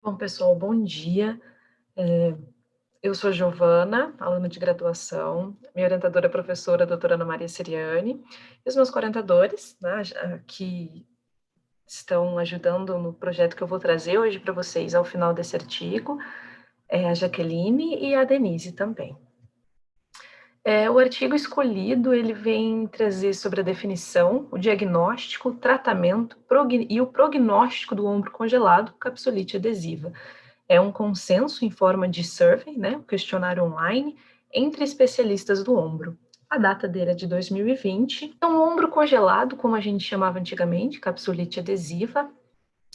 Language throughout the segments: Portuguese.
Bom, pessoal, bom dia. Eu sou Giovana, aluna de graduação. Minha orientadora é a professora doutora Ana Maria Seriani. E os meus orientadores, né, que estão ajudando no projeto que eu vou trazer hoje para vocês ao final desse artigo, é a Jaqueline e a Denise também. O artigo escolhido, ele vem trazer sobre a definição, o diagnóstico, o tratamento e o prognóstico do ombro congelado, capsulite adesiva. É um consenso em forma de survey, né, um questionário online, entre especialistas do ombro. A data dele é de 2020. Então, o ombro congelado, como a gente chamava antigamente, capsulite adesiva,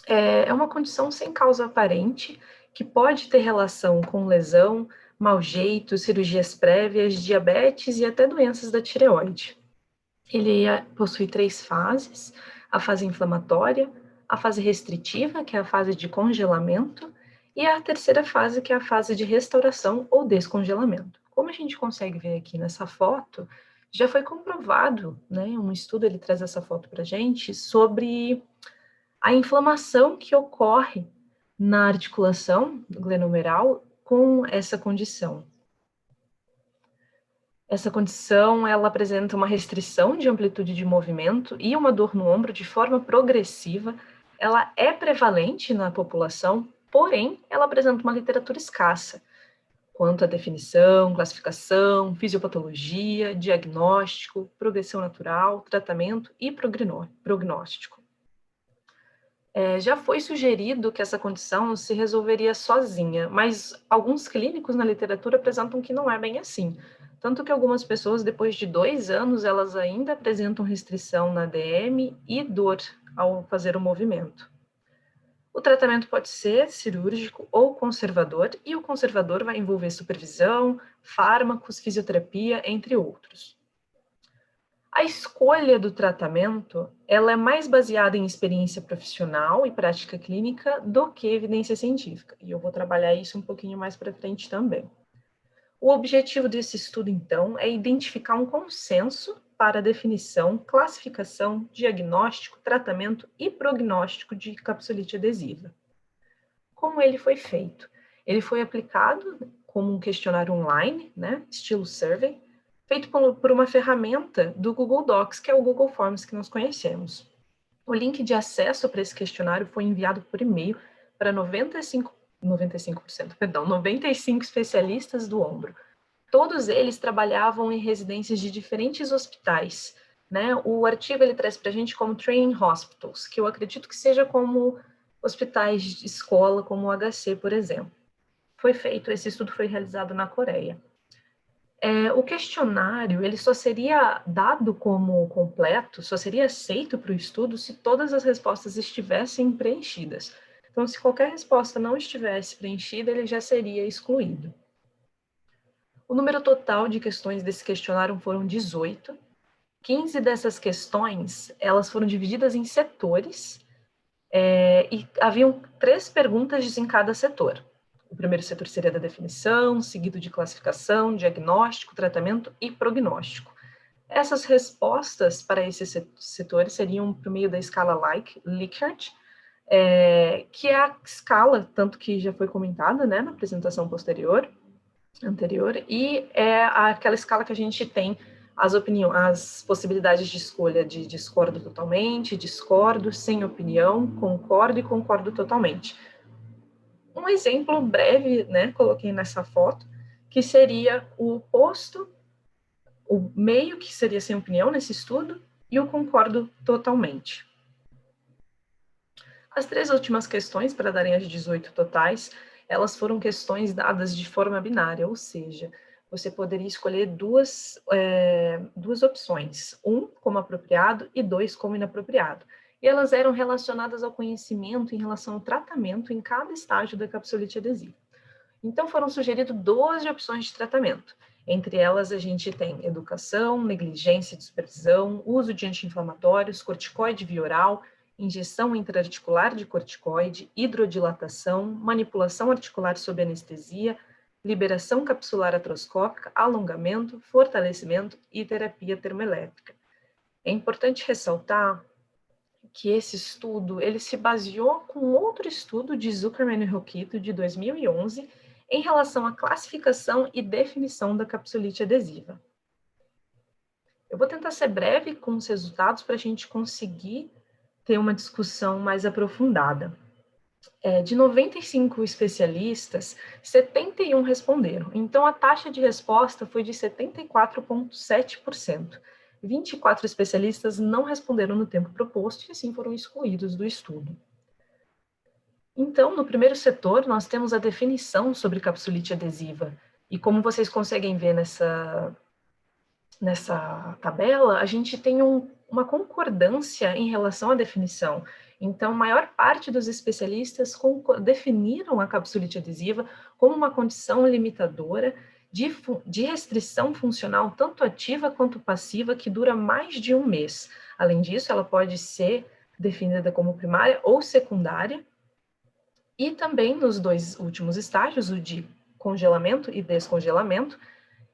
é uma condição sem causa aparente, que pode ter relação com lesão, mau jeito, cirurgias prévias, diabetes e até doenças da tireoide. Ele possui 3 fases: a fase inflamatória, a fase restritiva, que é a fase de congelamento, e a terceira fase, que é a fase de restauração ou descongelamento. Como a gente consegue ver aqui nessa foto, já foi comprovado, né, um estudo ele traz essa foto para a gente, sobre a inflamação que ocorre na articulação glenomeral com essa condição. Essa condição, ela apresenta uma restrição de amplitude de movimento e uma dor no ombro de forma progressiva. Ela é prevalente na população, porém, ela apresenta uma literatura escassa quanto à definição, classificação, fisiopatologia, diagnóstico, progressão natural, tratamento e prognóstico. Já foi sugerido que essa condição se resolveria sozinha, mas alguns clínicos na literatura apresentam que não é bem assim. Tanto que algumas pessoas, depois de 2 anos, elas ainda apresentam restrição na DM e dor ao fazer o movimento. O tratamento pode ser cirúrgico ou conservador, e o conservador vai envolver supervisão, fármacos, fisioterapia, entre outros. A escolha do tratamento, ela é mais baseada em experiência profissional e prática clínica do que evidência científica, e eu vou trabalhar isso um pouquinho mais para frente também. O objetivo desse estudo, então, é identificar um consenso para a definição, classificação, diagnóstico, tratamento e prognóstico de capsulite adesiva. Como ele foi feito? Ele foi aplicado como um questionário online, né, estilo survey, feito por uma ferramenta do Google Docs, que é o Google Forms que nós conhecemos. O link de acesso para esse questionário foi enviado por e-mail para 95 especialistas do ombro. Todos eles trabalhavam em residências de diferentes hospitais, né? O artigo ele traz para a gente como training hospitals, que eu acredito que seja como hospitais de escola, como o HC, por exemplo. Esse estudo foi realizado na Coreia. O questionário ele só seria dado como completo, só seria aceito para o estudo se todas as respostas estivessem preenchidas. Então, se qualquer resposta não estivesse preenchida, ele já seria excluído. O número total de questões desse questionário foram 18. 15 dessas questões, elas foram divididas em setores, e haviam 3 perguntas em cada setor. O primeiro setor seria da definição, seguido de classificação, diagnóstico, tratamento e prognóstico. Essas respostas para esses setores seriam por meio da escala Likert, que é a escala, tanto que já foi comentada, né, na apresentação anterior, e é aquela escala que a gente tem as possibilidades de escolha de discordo totalmente, discordo, sem opinião, concordo e concordo totalmente. Um exemplo breve, né, coloquei nessa foto, que seria o oposto, o meio, que seria sem opinião nesse estudo, e o concordo totalmente. As 3 últimas questões, para darem as 18 totais, elas foram questões dadas de forma binária, ou seja, você poderia escolher duas opções, 1 como apropriado e 2 como inapropriado. E elas eram relacionadas ao conhecimento em relação ao tratamento em cada estágio da capsulite adesiva. Então, foram sugeridas 12 opções de tratamento. Entre elas, a gente tem educação, negligência de supervisão, uso de anti-inflamatórios, corticoide via oral, injeção intraarticular de corticoide, hidrodilatação, manipulação articular sob anestesia, liberação capsular atroscópica, alongamento, fortalecimento e terapia termoelétrica. É importante ressaltar que esse estudo ele se baseou com outro estudo de Zuckerman e Rocchito, de 2011, em relação à classificação e definição da capsulite adesiva. Eu vou tentar ser breve com os resultados para a gente conseguir ter uma discussão mais aprofundada. De 95 especialistas, 71 responderam. Então, a taxa de resposta foi de 74,7%. 24 especialistas não responderam no tempo proposto e, assim, foram excluídos do estudo. Então, no primeiro setor, nós temos a definição sobre capsulite adesiva. E como vocês conseguem ver nessa tabela, a gente tem uma concordância em relação à definição. Então, a maior parte dos especialistas definiram a capsulite adesiva como uma condição limitadora de restrição funcional, tanto ativa quanto passiva, que dura mais de um mês. Além disso, ela pode ser definida como primária ou secundária, e também nos dois últimos estágios, o de congelamento e descongelamento,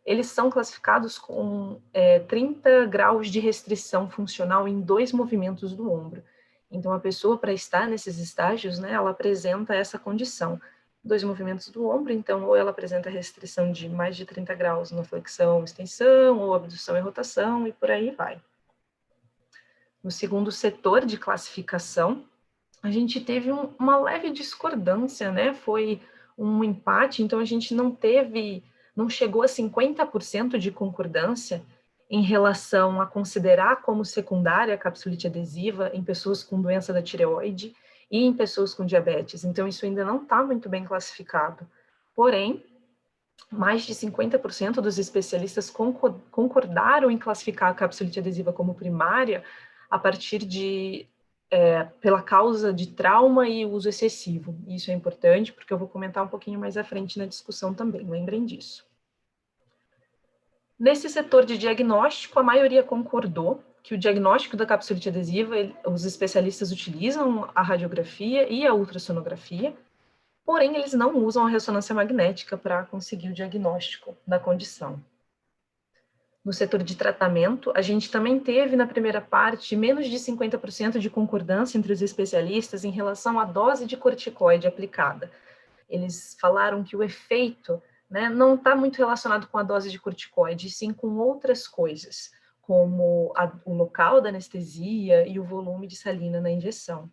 eles são classificados com 30 graus de restrição funcional em 2 movimentos do ombro. Então, a pessoa, para estar nesses estágios, né, ela apresenta essa condição. 2 movimentos do ombro, então, ou ela apresenta restrição de mais de 30 graus na flexão, extensão, ou abdução e rotação, e por aí vai. No segundo setor de classificação, a gente teve uma leve discordância, né? Foi um empate, então a gente não chegou a 50% de concordância em relação a considerar como secundária a capsulite adesiva em pessoas com doença da tireoide e em pessoas com diabetes. Então, isso ainda não está muito bem classificado. Porém, mais de 50% dos especialistas concordaram em classificar a capsulite adesiva como primária a partir pela causa de trauma e uso excessivo. Isso é importante, porque eu vou comentar um pouquinho mais à frente na discussão também, lembrem disso. Nesse setor de diagnóstico, a maioria concordou que o diagnóstico da capsulite adesiva, os especialistas utilizam a radiografia e a ultrassonografia, porém eles não usam a ressonância magnética para conseguir o diagnóstico da condição. No setor de tratamento, a gente também teve, na primeira parte, menos de 50% de concordância entre os especialistas em relação à dose de corticoide aplicada. Eles falaram que o efeito, né, não está muito relacionado com a dose de corticoide, sim com outras coisas, como o local da anestesia e o volume de salina na injeção.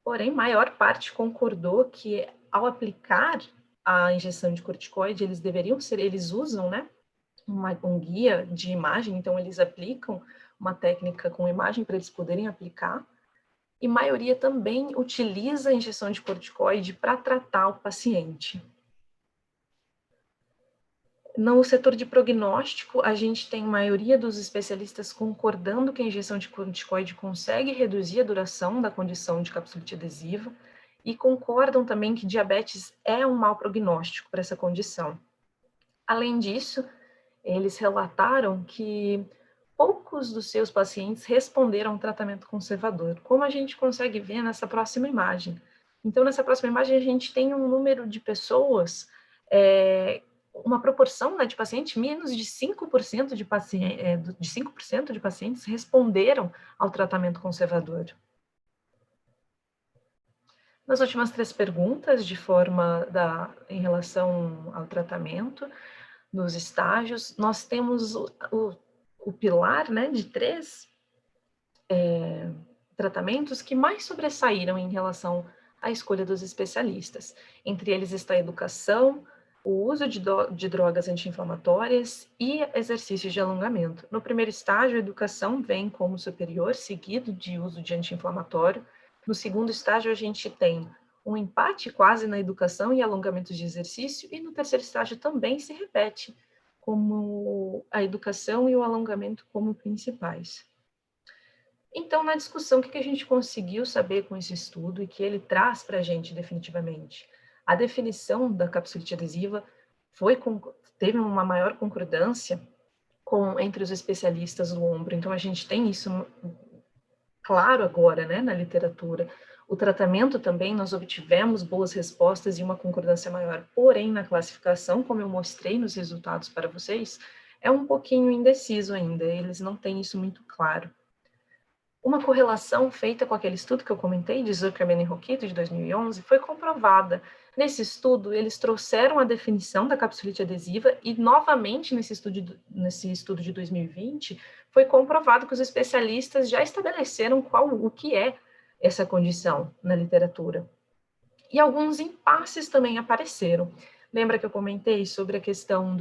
Porém, maior parte concordou que, ao aplicar a injeção de corticoide, eles usam, né, um guia de imagem, então eles aplicam uma técnica com imagem para eles poderem aplicar, e a maioria também utiliza a injeção de corticoide para tratar o paciente. No setor de prognóstico, a gente tem a maioria dos especialistas concordando que a injeção de corticoide consegue reduzir a duração da condição de capsulite adesiva e concordam também que diabetes é um mau prognóstico para essa condição. Além disso, eles relataram que poucos dos seus pacientes responderam ao tratamento conservador, como a gente consegue ver nessa próxima imagem. Então, nessa próxima imagem, a gente tem um número de pessoas, uma proporção, né, de pacientes, menos de 5% de pacientes responderam ao tratamento conservador. Nas últimas 3 perguntas, em relação ao tratamento, nos estágios, nós temos o pilar, né, de 3 tratamentos que mais sobressaíram em relação à escolha dos especialistas. Entre eles está a educação, o uso de drogas anti-inflamatórias e exercícios de alongamento. No primeiro estágio, a educação vem como superior, seguido de uso de anti-inflamatório. No segundo estágio, a gente tem um empate quase na educação e alongamentos de exercício, e no terceiro estágio também se repete, como a educação e o alongamento como principais. Então, na discussão, o que a gente conseguiu saber com esse estudo e que ele traz para a gente definitivamente? A definição da capsulite adesiva teve uma maior concordância entre os especialistas do ombro, então a gente tem isso claro agora, né, na literatura. O tratamento também, nós obtivemos boas respostas e uma concordância maior, porém, na classificação, como eu mostrei nos resultados para vocês, é um pouquinho indeciso ainda, eles não têm isso muito claro. Uma correlação feita com aquele estudo que eu comentei, de Zuckerman e Rokito, de 2011, foi comprovada. Nesse estudo, eles trouxeram a definição da capsulite adesiva e, novamente, nesse estudo de 2020, foi comprovado que os especialistas já estabeleceram o que é essa condição na literatura. E alguns impasses também apareceram. Lembra que eu comentei sobre a questão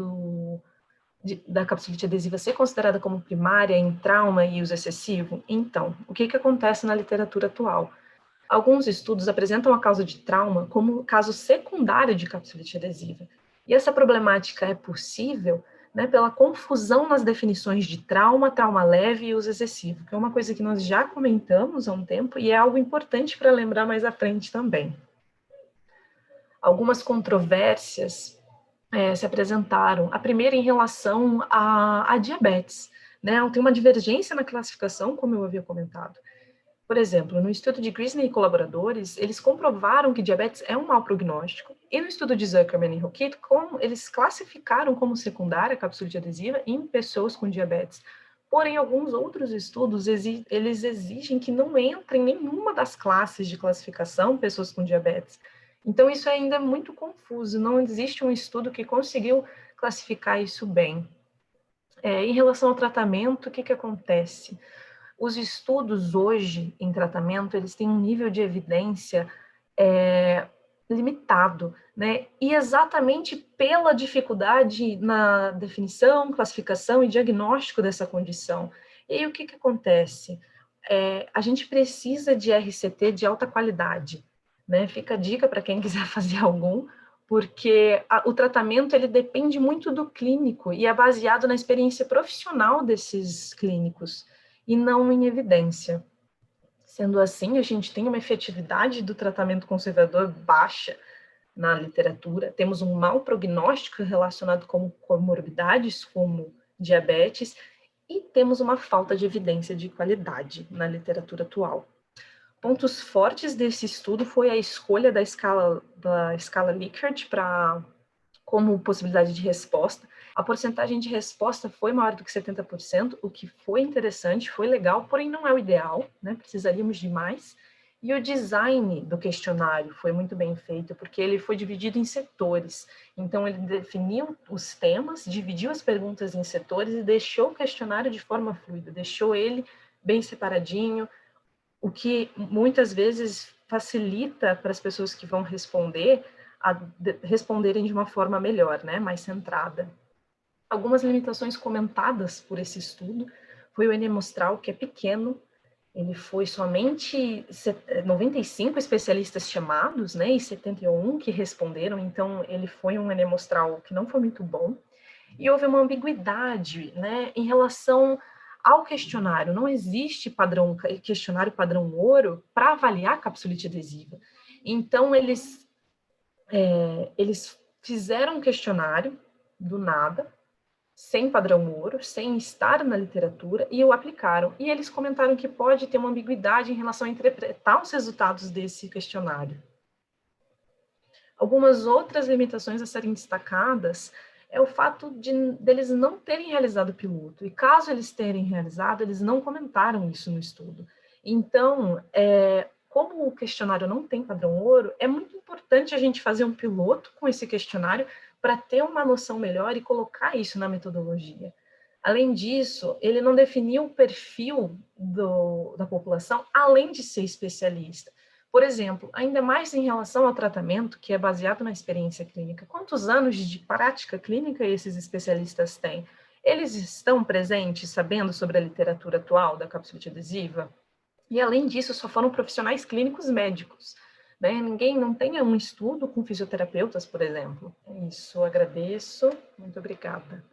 da capsulite adesiva ser considerada como primária em trauma e uso excessivo? Então, o que acontece na literatura atual? Alguns estudos apresentam a causa de trauma como caso secundário de capsulite adesiva. E essa problemática é possível, né, pela confusão nas definições de trauma, trauma leve e uso excessivo, que é uma coisa que nós já comentamos há um tempo e é algo importante para lembrar mais à frente também. Algumas controvérsias se apresentaram. A primeira em relação à diabetes, né? Tem uma divergência na classificação, como eu havia comentado. Por exemplo, no estudo de Grisney e colaboradores, eles comprovaram que diabetes é um mau prognóstico, e no estudo de Zuckerman e Rokito, eles classificaram como secundária a capsulite adesiva em pessoas com diabetes. Porém, alguns outros estudos, eles exigem que não entre em nenhuma das classes de classificação pessoas com diabetes. Então, isso ainda é muito confuso, não existe um estudo que conseguiu classificar isso bem. Em relação ao tratamento, o que acontece? Os estudos hoje em tratamento, eles têm um nível de evidência limitado, né? E exatamente pela dificuldade na definição, classificação e diagnóstico dessa condição. E aí o que acontece? A gente precisa de RCT de alta qualidade, né? Fica a dica para quem quiser fazer algum, porque o tratamento ele depende muito do clínico e é baseado na experiência profissional desses clínicos e não em evidência. Sendo assim, a gente tem uma efetividade do tratamento conservador baixa na literatura, temos um mau prognóstico relacionado com comorbidades como diabetes e temos uma falta de evidência de qualidade na literatura atual. Pontos fortes desse estudo foi a escolha da escala Likert como possibilidade de resposta. A porcentagem de resposta foi maior do que 70%, o que foi interessante, foi legal, porém não é o ideal, né? Precisaríamos de mais. E o design do questionário foi muito bem feito, porque ele foi dividido em setores. Então, ele definiu os temas, dividiu as perguntas em setores e deixou o questionário de forma fluida, deixou ele bem separadinho, o que muitas vezes facilita para as pessoas que vão responder responderem de uma forma melhor, né, mais centrada. Algumas limitações comentadas por esse estudo foi o N-amostral, que é pequeno, ele foi somente 95 especialistas chamados, né, e 71 que responderam, então ele foi um N-amostral que não foi muito bom, e houve uma ambiguidade, né, em relação ao questionário. Não existe questionário padrão ouro para avaliar a capsulite adesiva. Então, eles fizeram um questionário do nada, sem padrão ouro, sem estar na literatura, e o aplicaram. E eles comentaram que pode ter uma ambiguidade em relação a interpretar os resultados desse questionário. Algumas outras limitações a serem destacadas é o fato deles não terem realizado o piloto. E caso eles terem realizado, eles não comentaram isso no estudo. Então, como o questionário não tem padrão ouro, é muito importante a gente fazer um piloto com esse questionário para ter uma noção melhor e colocar isso na metodologia. Além disso, ele não definiu o perfil da população, além de ser especialista. Por exemplo, ainda mais em relação ao tratamento, que é baseado na experiência clínica. Quantos anos de prática clínica esses especialistas têm? Eles estão presentes, sabendo sobre a literatura atual da capsulite adesiva? E, além disso, só foram profissionais clínicos médicos, né? Ninguém não tem um estudo com fisioterapeutas, por exemplo. É isso, agradeço. Muito obrigada.